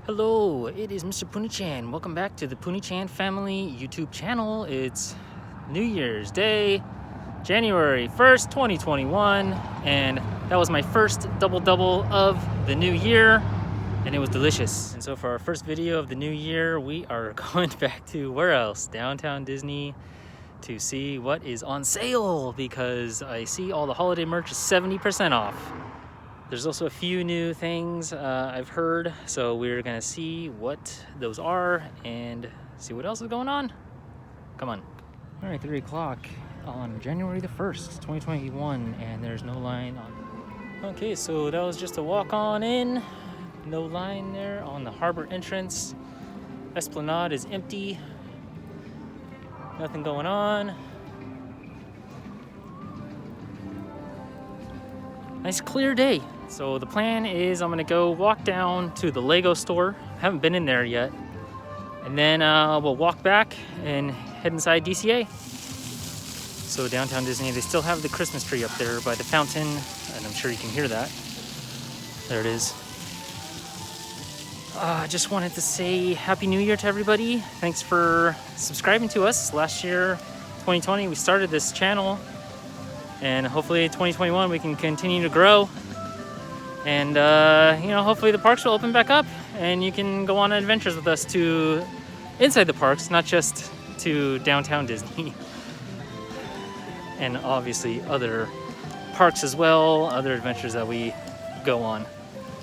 Hello, it is Mr. Puni-chan. Welcome back to the Puni-chan family YouTube channel. It's New Year's Day, January 1st, 2021, and that was my first double-double of the new year, and it was delicious. And so for our first video of the new year, we are going back to where else? Downtown Disney to see what is on sale, because I see all the holiday merch is 70% off. There's also a few new things I've heard, so we're gonna see what those are and see what else is going on. Come on. All right, 3 o'clock on January the 1st, 2021, and there's no line on. Okay, so that was just a walk on in. No line there on the harbor entrance. Esplanade is empty. Nothing going on. Nice clear day. So the plan is I'm gonna go walk down to the Lego store. Haven't been in there yet. And then we'll walk back and head inside DCA. So downtown Disney, they still have the Christmas tree up there by the fountain, and I'm sure you can hear that. There it is. I just wanted to say Happy New Year to everybody. Thanks for subscribing to us. Last year, 2020, we started this channel, and hopefully 2021 we can continue to grow. And hopefully the parks will open back up and you can go on adventures with us to inside the parks, not just to downtown Disney. And obviously other parks as well, other adventures that we go on.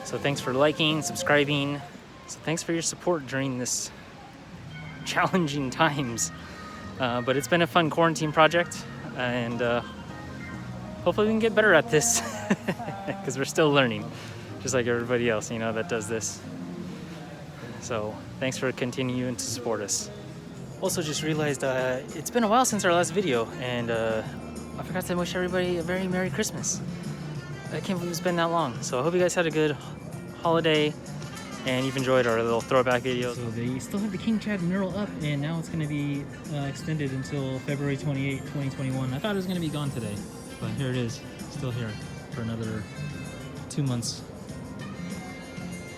So thanks for liking, subscribing. So thanks for your support during this challenging times. But it's been a fun quarantine project, and hopefully we can get better at this because we're still learning, just like everybody else, that does this. So thanks for continuing to support us. Also just realized it's been a while since our last video, and I forgot to wish everybody a very Merry Christmas. I can't believe it's been that long. So I hope you guys had a good holiday and you've enjoyed our little throwback videos. So they still have the King Chad mural up, and now it's going to be extended until February 28, 2021. I thought it was going to be gone today, but here it is, still here for another 2 months.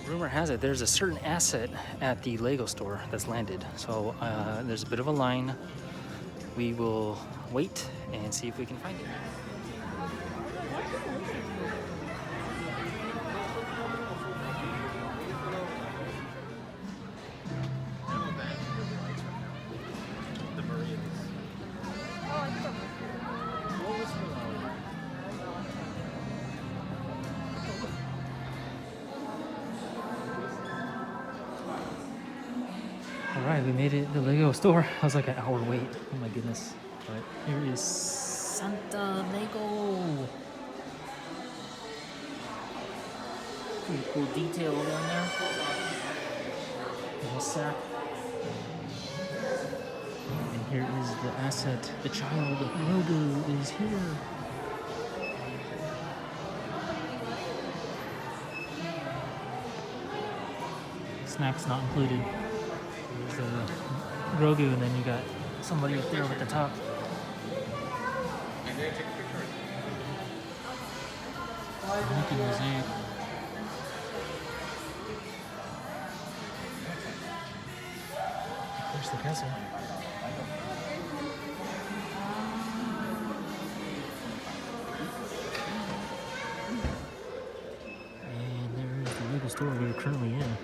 Rumor has it there's a certain asset at the Lego store that's landed, so there's a bit of a line. We will wait and see if we can find it. Alright, we made it to the Lego store. I was like an hour wait. Oh my goodness. But here is Santa Lego. Pretty cool detail down there. Little sack. And here is the asset. The child Grogu is here. Snacks not included. There's Grogu, and then you got somebody up there with the top. Mickey Mosaic. There's the castle. And there's the Lego store we're currently in.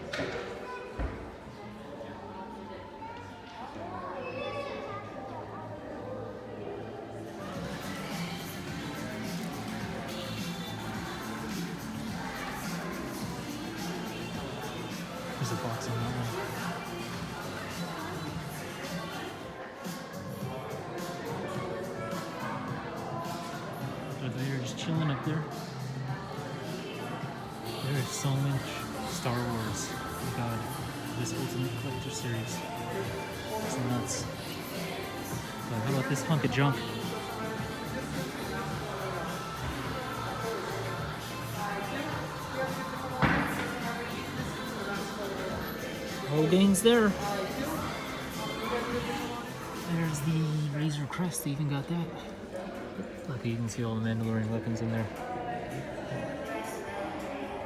There's a box on that one. They're just chilling up there. There is so much Star Wars. Oh my god, this Ultimate Collector series. It's nuts. But how about this hunk of junk? Holdings there. There's the Razor Crest. They even got that. Look, you can see all the Mandalorian weapons in there.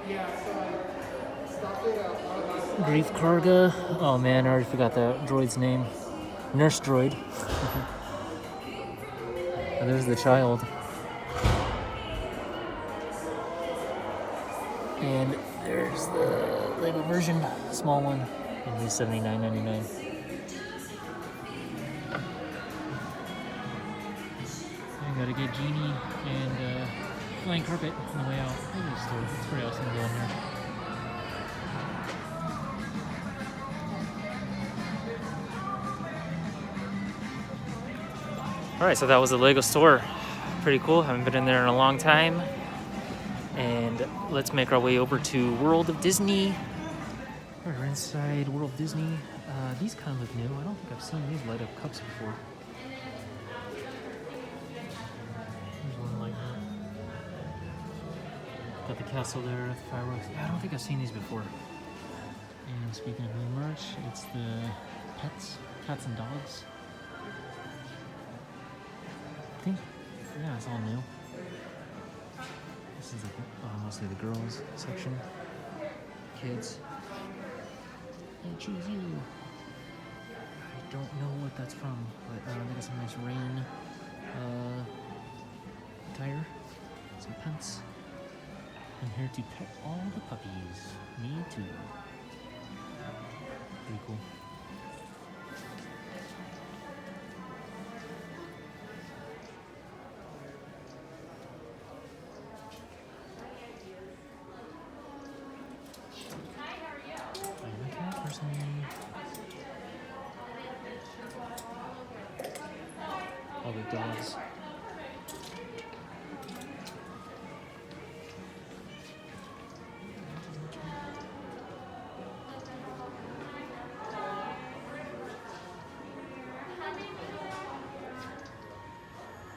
Yeah, so I stopped it Grief Karga. Oh man, I already forgot that droid's name. Nurse droid. Oh, there's the child. And there's the Lego version, small one. And it's $79.99. I gotta get Genie and flying carpet on the way out. It's pretty awesome going here. Alright, so that was the Lego store. Pretty cool. Haven't been in there in a long time. And let's make our way over to World of Disney. We're inside World of Disney. These kind of look new. I don't think I've seen these light up cups before. There's one like that. Got the castle there, the fireworks. Yeah, I don't think I've seen these before. And speaking of new merch, it's the cats and dogs. I think, yeah, it's all new. This is mostly the girls section. Kids. I choose you. I don't know what that's from, but they got some nice rain attire, some pants. I'm here to pet all the puppies. Me too. Pretty cool. All the dogs.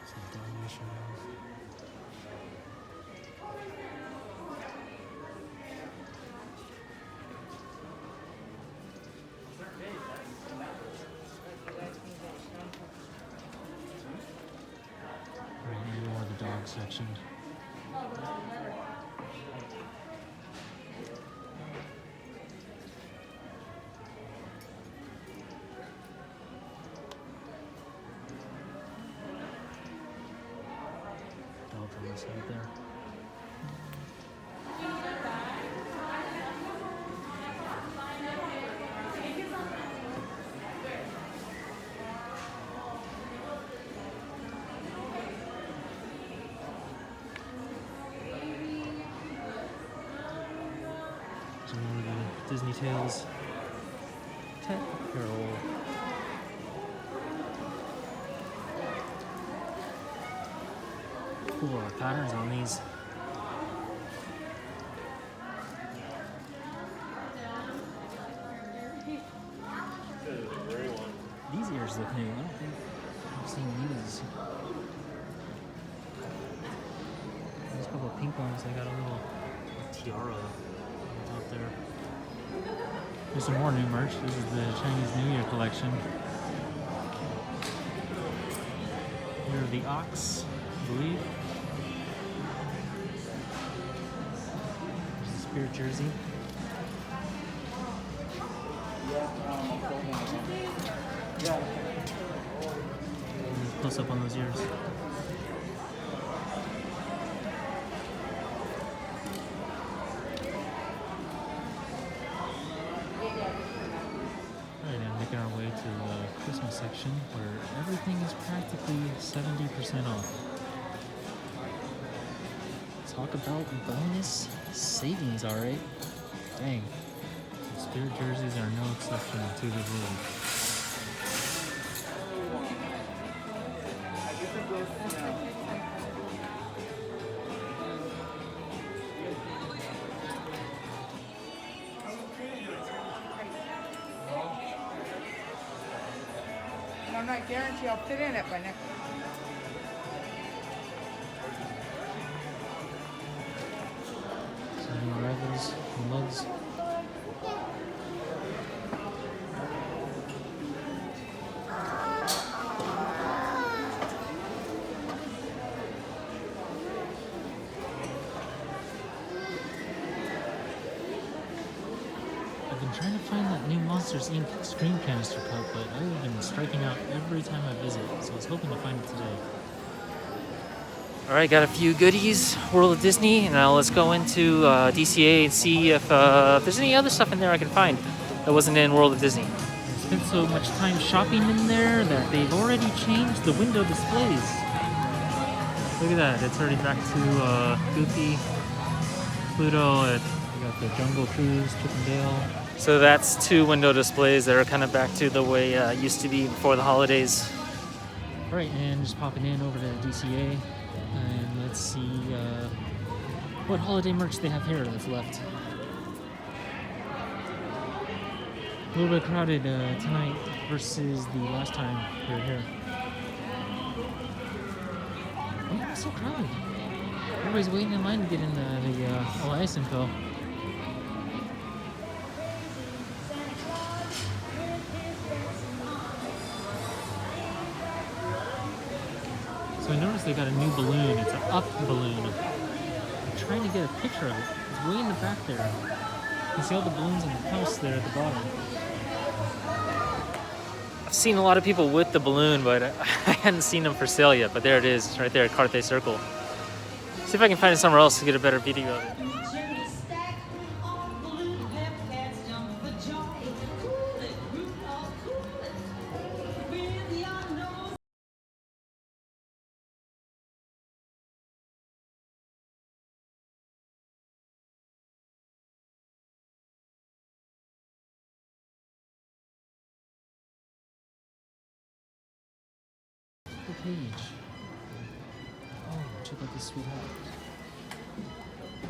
Some Dalmatians. Section. Dogs on the side there. Some more of the Disney Tales Pet Apparel. Cool patterns on these. These ears look new. I don't think I've seen these. There's a couple of pink ones. They got a little tiara up there. There's some more new merch. This is the Chinese New Year collection. Here are the Ox, I believe. There's the Spirit jersey. Close up on those ears. Making our way to the Christmas section where everything is practically 70% off. Talk about bonus savings, alright? Dang. The Spirit jerseys are no exception to the rule. I'm not guaranteed I'll fit in it by next week. Some new rivals, mugs. I've been trying new Monsters Inc. Screen Canister Cup, but I've been striking out every time I visit, so I was hoping to find it today. Alright, got a few goodies, World of Disney, and now let's go into DCA and see if there's any other stuff in there I can find that wasn't in World of Disney. I spent so much time shopping in there that they've already changed the window displays. Look at that, it's already back to Goofy, Pluto, we got the Jungle Cruise, Chip and Dale. So that's 2 window displays that are kind of back to the way it used to be before the holidays. Alright, and just popping in over to DCA. And let's see what holiday merch they have here that's left. A little bit crowded tonight versus the last time we were here. Why is it so crowded? Everybody's waiting in line to get in the LIS info. So I noticed they got a new balloon. It's an up balloon. I'm trying to get a picture of it. It's way in the back there. You can see all the balloons in the house there at the bottom. I've seen a lot of people with the balloon, but I hadn't seen them for sale yet. But there it is, right there at Carthay Circle. See if I can find it somewhere else to get a better video of it. Page. Oh, check out this sweet hat.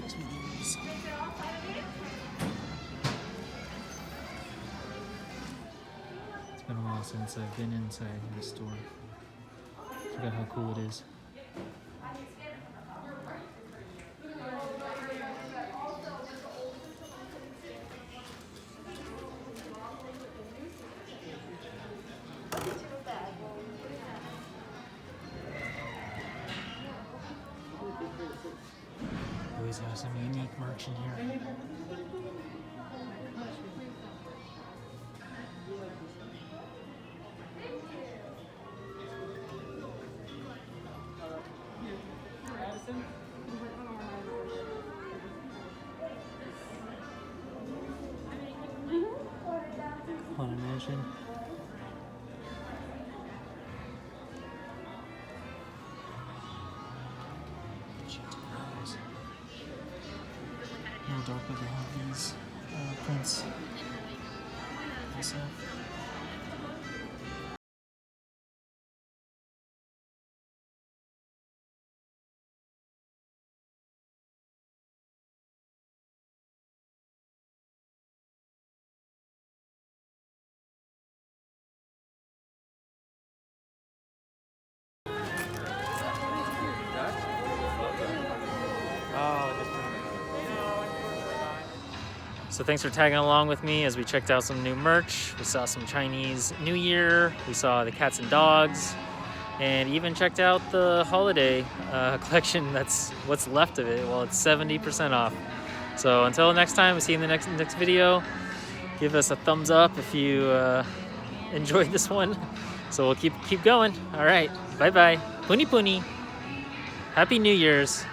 Sweet. It's been a while since I've been inside the store. Forgot how cool it is. Always have some unique merch in here. Haunted Mansion. No dark, but they have these prints. So thanks for tagging along with me as we checked out some new merch. We saw some Chinese New Year. We saw the cats and dogs, and even checked out the holiday collection. That's what's left of it. Well, it's 70% off. So until next time, we'll see you in the next video. Give us a thumbs up if you enjoyed this one. So we'll keep going. All right, bye bye. Puni puni. Happy New Year's.